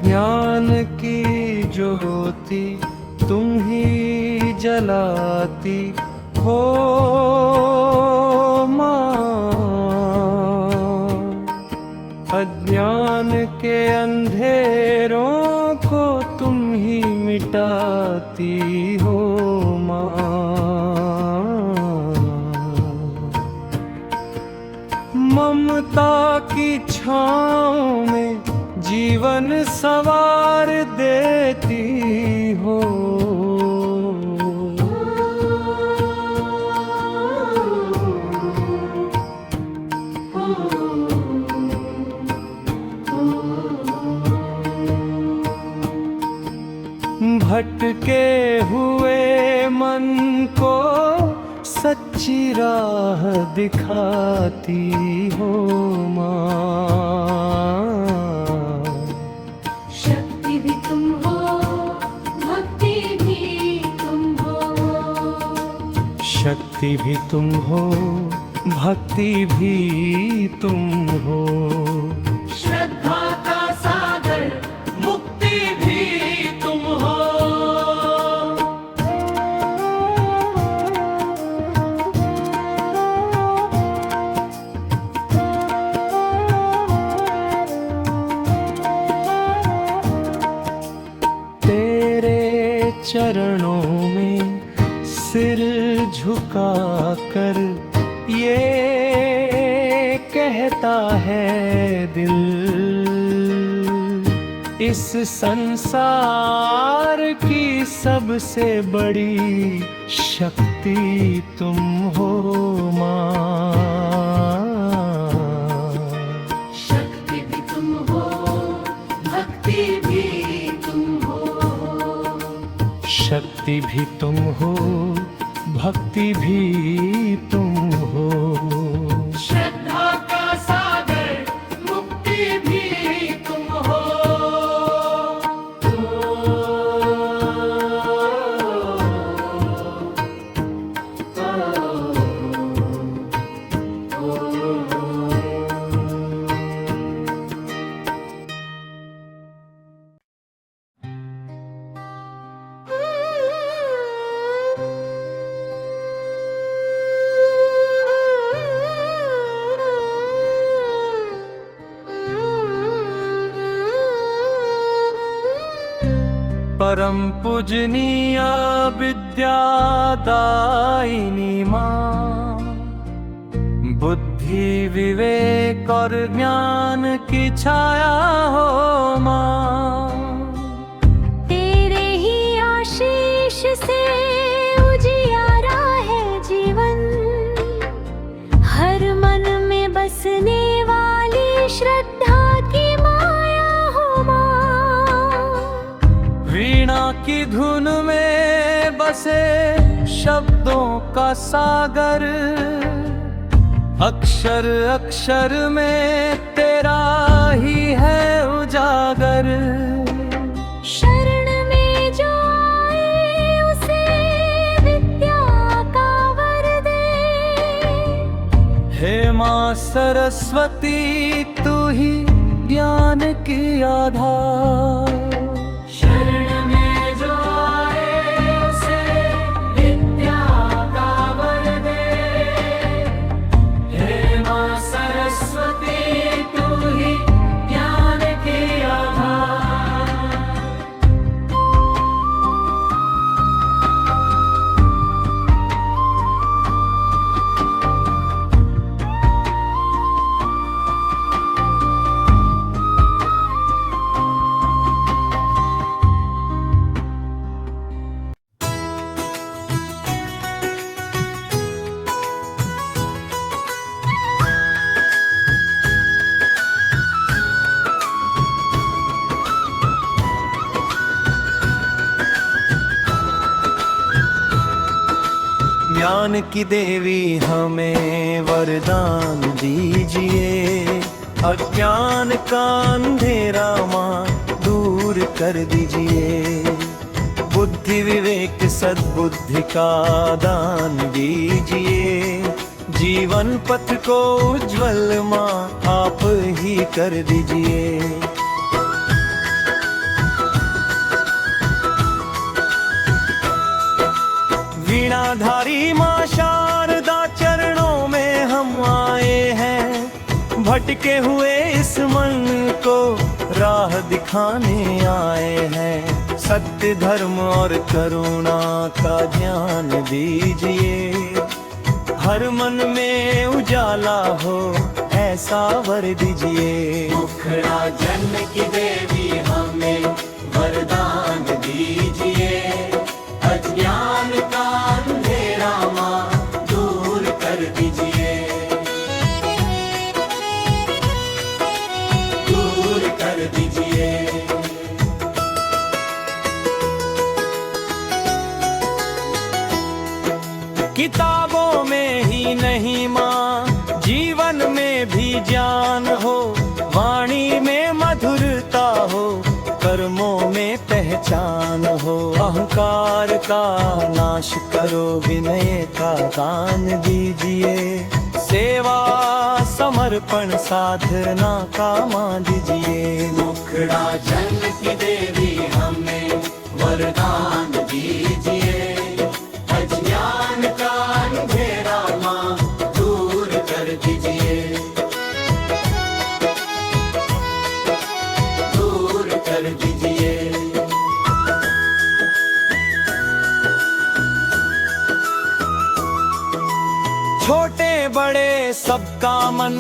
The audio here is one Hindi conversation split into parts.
ज्ञान की ज्योति तुम ही जलाती हो माँ, अज्ञान के अंधेरों को तुम ही मिटाती हो माँ। ममता की छाँव में जीवन सवार देती हो, भटके हुए मन को सच्ची राह दिखाती हो माँ। शक्ति भी तुम हो, भक्ति भी तुम हो। शक्ति भी तुम हो, भक्ति भी तुम हो। श्रद्धा का सागर, मुक्ति भी तुम हो। तेरे चरणों में सिर झुकाकर ये कहता है दिल, इस संसार की सबसे बड़ी शक्ति तुम हो माँ। शक्ति भी तुम हो, भक्ति भी तुम हो। शक्ति भी तुम हो, भक्ति भी तुम हो। श्रद्धा का सागर, मुक्ति भी तुम हो। परम पूजनीय विद्यादायिनी माँ, बुद्धि विवेक और ज्ञान की छाया हो माँ। तेरे ही आशीष से उजियारा है जीवन, हर मन में बसने वाली श्रद्धा की माया हो माँ। वीणा की धुन में बसे शब्दों का सागर, अक्षर अक्षर में तेरा ही है उजागर। शरण में जो आए उसे विद्या का वर दे। हे माँ सरस्वती तू ही ज्ञान की आधार। शरण में जो आए उसे विद्या का वर दे। हे माँ सरस्वती तू ही ज्ञान की आधार। ज्ञान की देवी हमें वरदान दीजिए, अज्ञान का अंधेरा माँ दूर कर दीजिए। बुद्धि विवेक सद्बुद्धि का दान दीजिए। जीवन पथ को उज्ज्वल माँ आप ही कर दीजिए। वीणाधारी माँ शारदा चरणों में हम आए हैं। भटके हुए इस मन को राह दिखाने आए हैं। सत्य धर्म और करुणा का ज्ञान दीजिए। हर मन में उजाला हो ऐसा वर दीजिए। मुखड़ा जन्म की देवी हमें वरदान दीजिए। अज्ञान का अंधेरा माँ दूर कर दीजिए। दूर कर दीजिए। किताबों में ही नहीं माँ जीवन में भी ज्ञान हो। वाणी में मधुरता हो, कर्मों में पहचान हो। अहंकार का नाश करो, विनय का दान दीजिए। सेवा समर्पण साधना का मान दीजिए। मुखड़ा जन्म की देवी हमें वरदान दीजिए। अज्ञान का अंधेरा माँ दूर कर दीजिए। दूर कर दीजिए। छोटे बड़े सबका मन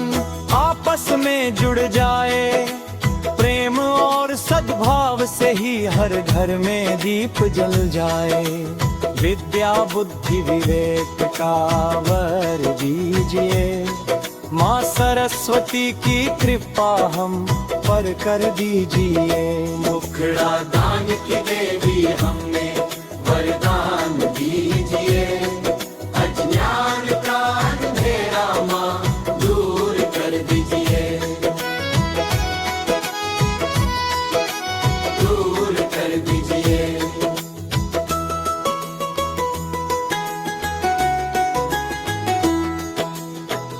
आपस में जुड़ जाए। प्रेम और सद्भाव से ही हर घर में दीप जल जाए। विद्या बुद्धि विवेक का वर दीजिए। माँ सरस्वती की कृपा हम पर कर दीजिए। मुखड़ा दान की देवी हमें वरदान दीजिए। अज्ञान का अंधेरा माँ दूर कर दीजिए। दूर कर दीजिए।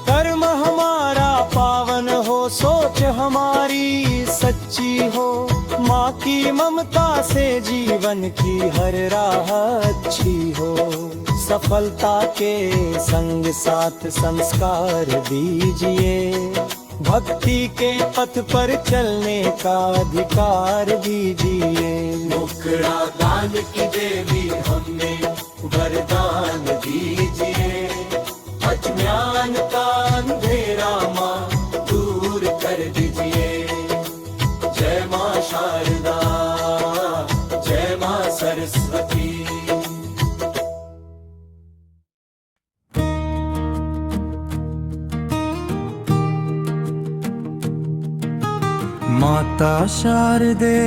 कर्म हमारा पावन हो, सोच हमारी सच्ची हो। माँ की ममता से जीवन की हर राह अच्छी हो। सफलता के संग साथ संस्कार दीजिए। भक्ति के पथ पर चलने का अधिकार दीजिए। मुखड़ा दान की देवी हमें वरदान दीजिए। अज्ञान का अंधेरा माँ दूर कर दीजिए। जय माँ शारदा, जय माँ सरस्वती। माता शारदे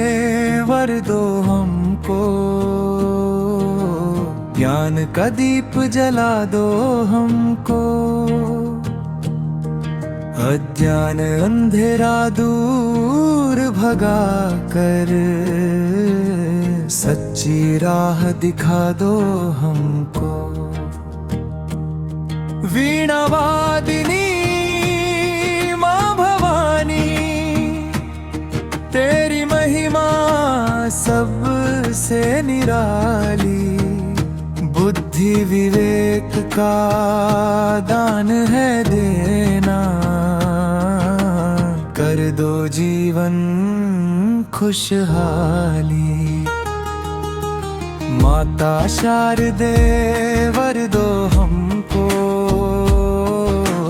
वर दो हमको। ज्ञान का दीप जला दो हमको। अज्ञान अंधेरा दूर भगा कर सच्ची राह दिखा दो हमको। वीणा वादिनी माँ भवानी, तेरी महिमा सबसे निराली। बुद्धि विवेक का दान है देना। कर दो जीवन खुशहाली। माता शारदे वर दो हमको।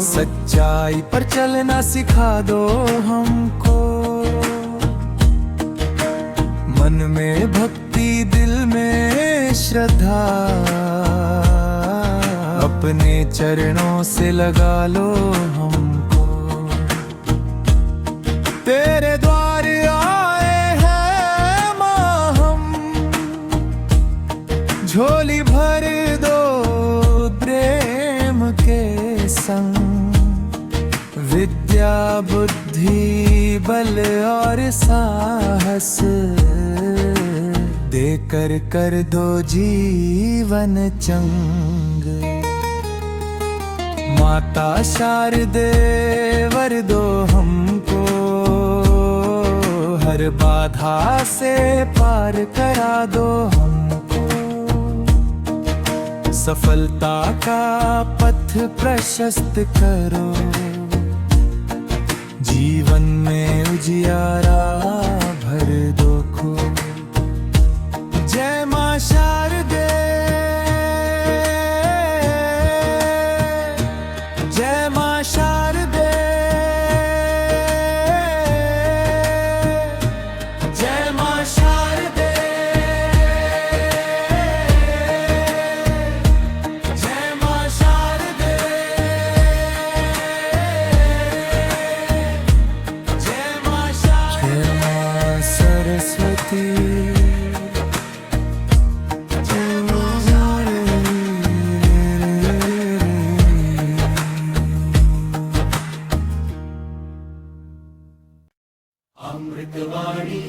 सच्चाई पर चलना सिखा दो हमको। मन में भक्ति दिल में श्रद्धा। अपने चरणों से लगा लो हमको। तेरे द्वार आए हैं माँ हम। झोली भर दो प्रेम के संग। विद्या बुद्धि बल और साहस देकर कर दो जीवन चंग। माता शारदे वर दो हमको, हर बाधा से पार करा दो हमको। सफलता का पथ प्रशस्त करो, जीवन में उजियारा भर दो खो। जय मां शारदे, जय मां शारदे, जय मां शारदे, जय मां शारदे, जय मां शारदे। जय मां सरस्वती, अमृतवाणी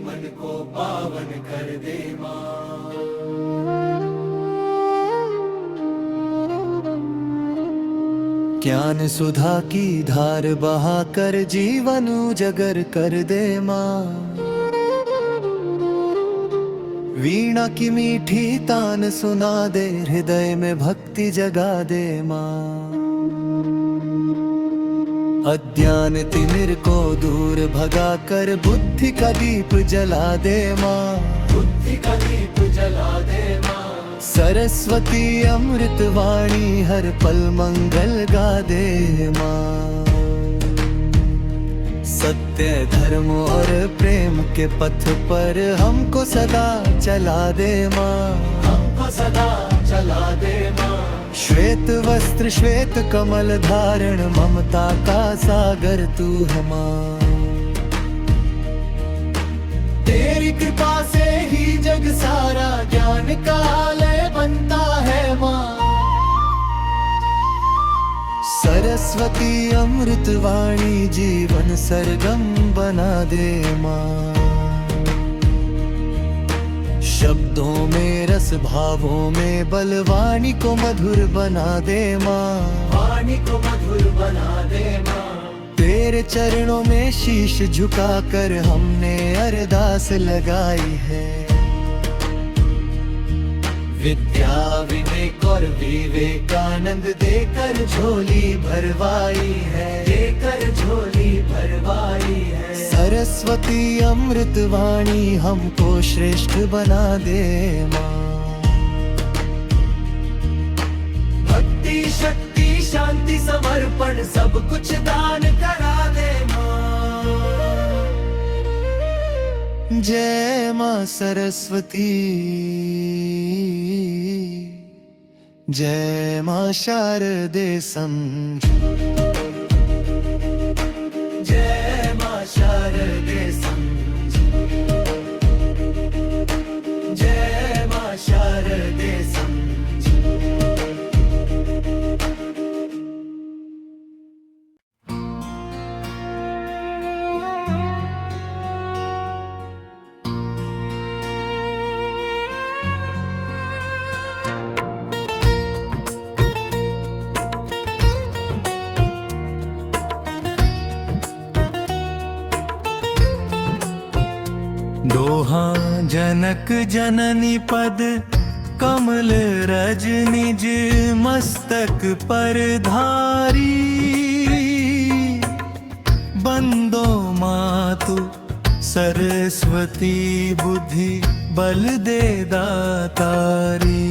मन को पावन कर दे माँ। ज्ञान सुधा की धार बहा कर जीवन उजागर कर दे माँ। वीणा की मीठी तान सुना दे, हृदय में भक्ति जगा दे माँ। अज्ञान तिमिर को दूर भगा कर बुद्धि का दीप जला दे माँ। बुद्धि का दीप जला दे माँ। सरस्वती अमृत वाणी हर पल मंगल गा दे माँ। सत्य धर्म और प्रेम के पथ पर हमको सदा चला दे माँ। हमको सदा चला दे माँ। श्वेत वस्त्र श्वेत कमल धारण, ममता का सागर तू है माँ। तेरी कृपा से ही जग सारा ज्ञान का आलय बनता है माँ। सरस्वती अमृत वाणी जीवन सरगम बना दे माँ। शब्दों में रस भावों में बलवाणी को मधुर बना दे माँ। वाणी को मधुर बना दे माँ। तेरे चरणों में शीश झुका कर हमने अरदास लगाई है। विद्या विवेक और विवेकानंद देकर झोली भरवाई है। देकर झोली भरवाई है। सरस्वती अमृत वाणी हमको श्रेष्ठ बना दे माँ। भक्ति शक्ति शांति समर्पण सब कुछ दान करा दे माँ। जय माँ सरस्वती, जय माँ शारदे संजू। जय माँ शारदे संजू। जय माँ शारदे संजू। दोहा जनक जननी पद कमल रज निज मस्तक पर धारी। बंदो मातु सरस्वती बुद्धि बल दे दातारी।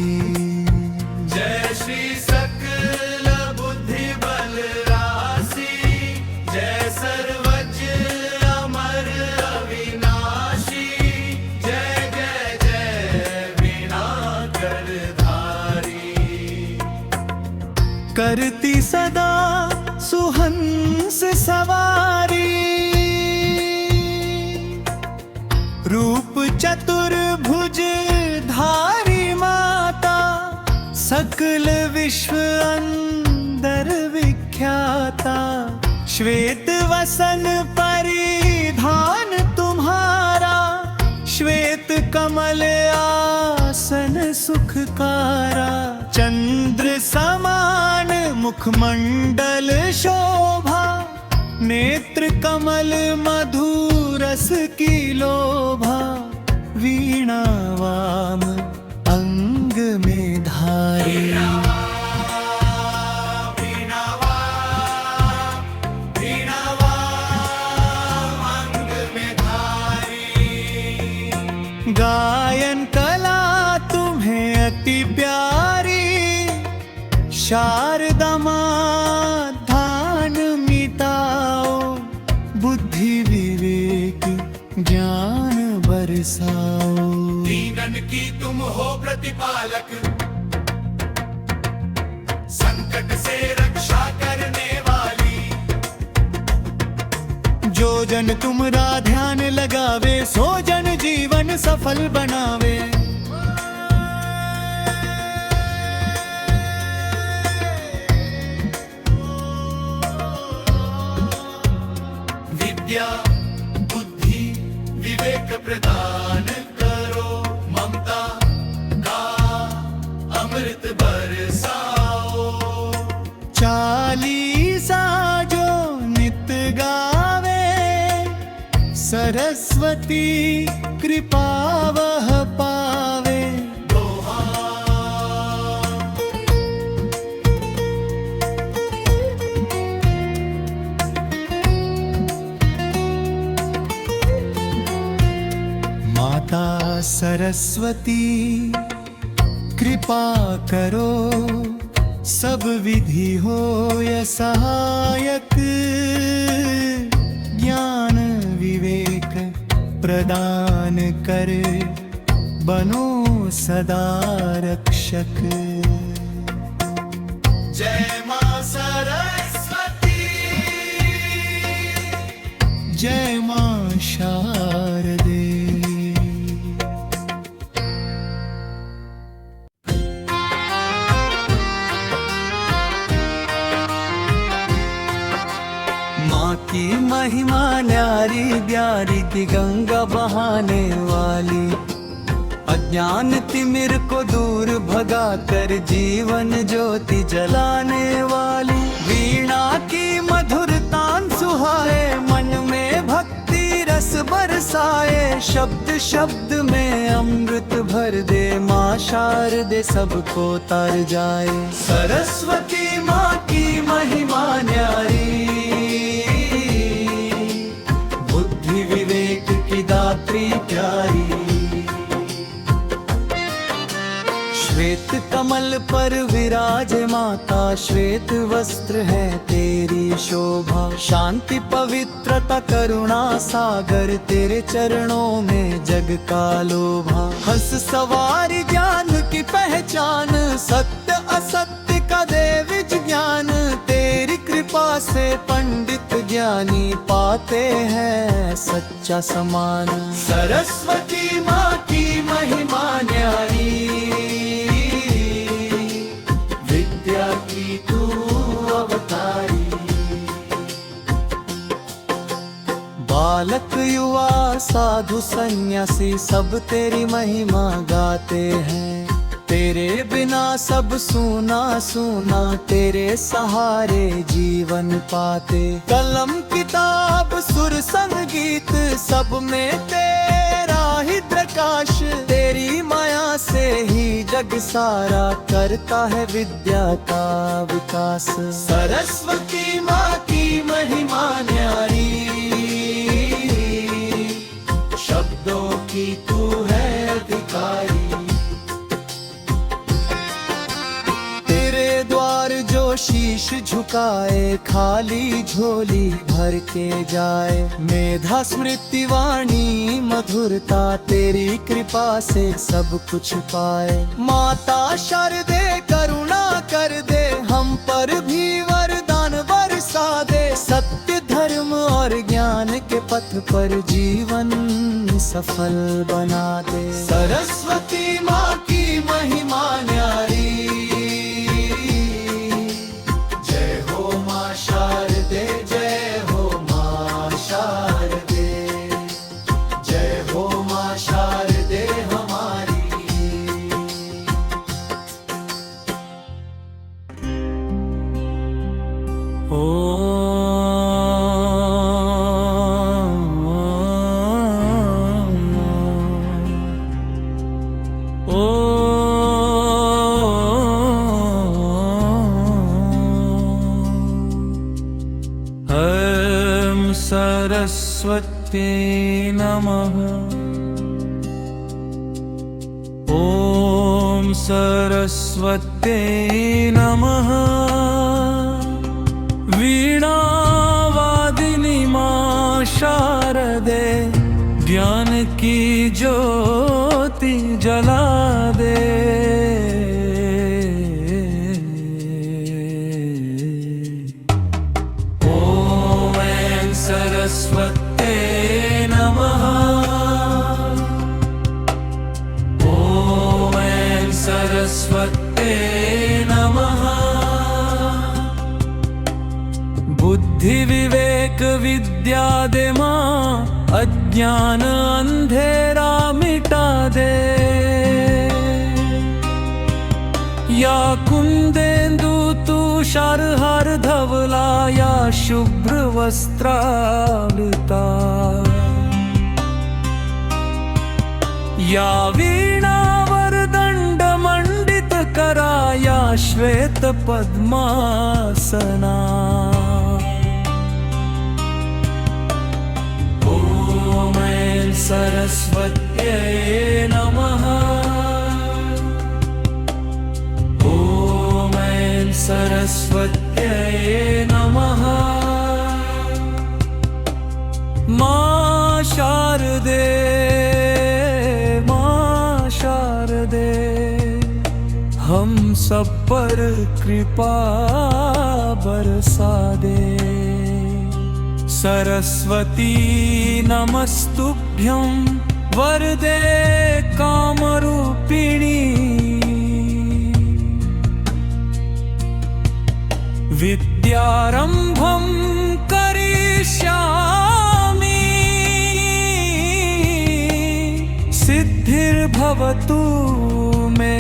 जय श्री सकल बुद्धि बल राशि, जय सर्वज्ञ अमर अविनाशी। जय जय जय वीणा कर धारी। करती सदा सुहंस सवारी। रूप चतुर्भुज धारी माता, सकल विश्व अंदर विख्याता। श्वेत वसन परिधान तुम्हारा, श्वेत पुकारा। चंद्र समान मुखमंडल शोभा, नेत्र कमल मधुरस की लोभा। वीणा वाम अंग में धारी, गायन कला तुम्हें अति प्यारी। शारदा माँ ध्यान मिटाओ, बुद्धि विवेक ज्ञान बरसाओ। दीनन की तुम हो प्रतिपालक, संकट से रक्षा करने वाली। जो जन तुमरा ध्यान लगावे, सो जन जीवन सफल बनावे। विद्या बुद्धि विवेक प्रदान करो, ममता का अमृत बरसाओ। चालीसा जो नित गावे, सरस्वती कृपा वह पावे। माता सरस्वती कृपा करो, सब विधि हो य सहायक। ज्ञान विवेक प्रदान कर, बनो सदा रक्षक। जय मां सरस्वती, जय मां शारदे। माँ की महिमा न्यारी प्यारी की गंगा बहाने वाली। अज्ञान तिमिर को दूर भगा कर जीवन ज्योति जलाने वाली। वीणा की मधुर तान सुहाए, मन में भक्ति रस बरसाए। शब्द शब्द में अमृत भर दे, माँ शारदे सबको तर जाए। सरस्वती माँ की महिमा न्यारी, बुद्धि विवेक की दात्री प्यारी। श्वेत कमल पर विराज माता, श्वेत वस्त्र है तेरी शोभा। शांति पवित्रता करुणा सागर, तेरे चरणों में जग का लोभा। हंस सवारी ज्ञान की पहचान, सत्य असत्य का दे विज्ञान। तेरी कृपा से पंडित ज्ञानी पाते हैं सच्चा समान। सरस्वती माँ की महिमा न्यारी, विद्या की तू अवतारी। बालक युवा साधु सन्यासी सब तेरी महिमा गाते हैं। तेरे बिना सब सूना सूना, तेरे सहारे जीवन पाते। कलम किताब सुर संगीत, सब में तेरा ही प्रकाश। तेरी माया से ही जग सारा करता है विद्या का विकास। सरस्वती माँ की महिमा न्यारी, शब्दों की तू है अधिकारी। शीश झुकाए, खाली झोली भर के जाए। मेधा स्मृति वाणी मधुरता, तेरी कृपा से सब कुछ पाए। माता शारदे करुणा कर दे, हम पर भी वरदान बरसा दे। सत्य धर्म और ज्ञान के पथ पर जीवन सफल बना दे। सरस्वती माँ की महिमा न्यारी, शारदे जय हो माँ शारदे, जय हो माँ शारदे हमारी। ॐ सरस्वत्यै नमः। ॐ सरस्वत्यै नमः। वीणावादिनी मां शारदे, ज्ञान की ज्योति जला दे। सरस्वत्यै नमः। ॐ सरस्वत्यै नमः। बुद्धि विवेक विद्या दे मां, अज्ञान अंधेरा मिटा दे। या कुंदेंदु तुषार हार धवला, या शुभ्र वस्त्रावृता, या वीणा वरदंड मंडित करा, या श्वेत पद्मासना। ॐ सरस्वत्यै नमः। ॐ सरस्वत्यै नमः। मां शारदे, मां शारदे, हम सब पर कृपा बरसा दे। सरस्वती नमस्तुभ्यं वरदे कामरूपिणी। विद्यारंभं करिष्यामि, सिद्धिर्भवतु मे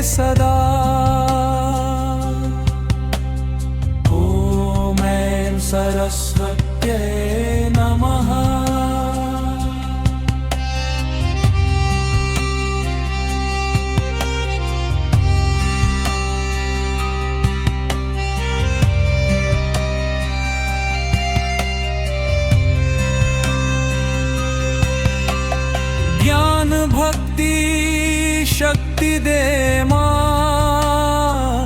सदा। ॐ सरस्वत्यै नमः। ज्ञान भक्ति शक्ति दे मां,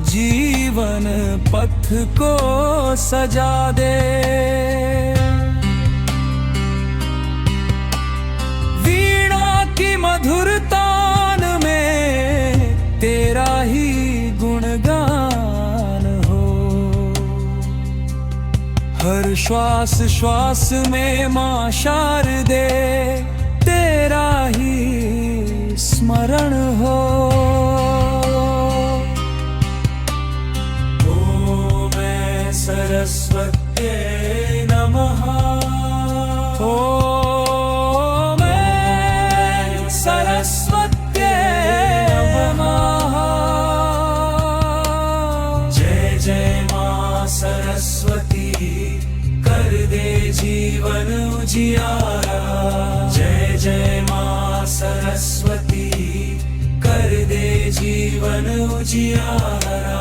जीवन पथ को सजा दे। वीणा की मधुर तान में तेरा ही गुणगान हो। हर श्वास श्वास में मां शारदे, तेरा ही स्मरण हो। ॐ सरस्वत्यै नमः। ॐ सरस्वत्यै नमः। जय जय मां सरस्वती, कर दे जीवन उजियारा। जय जय मां सरस्वती, कर दे जीवन उजियारा।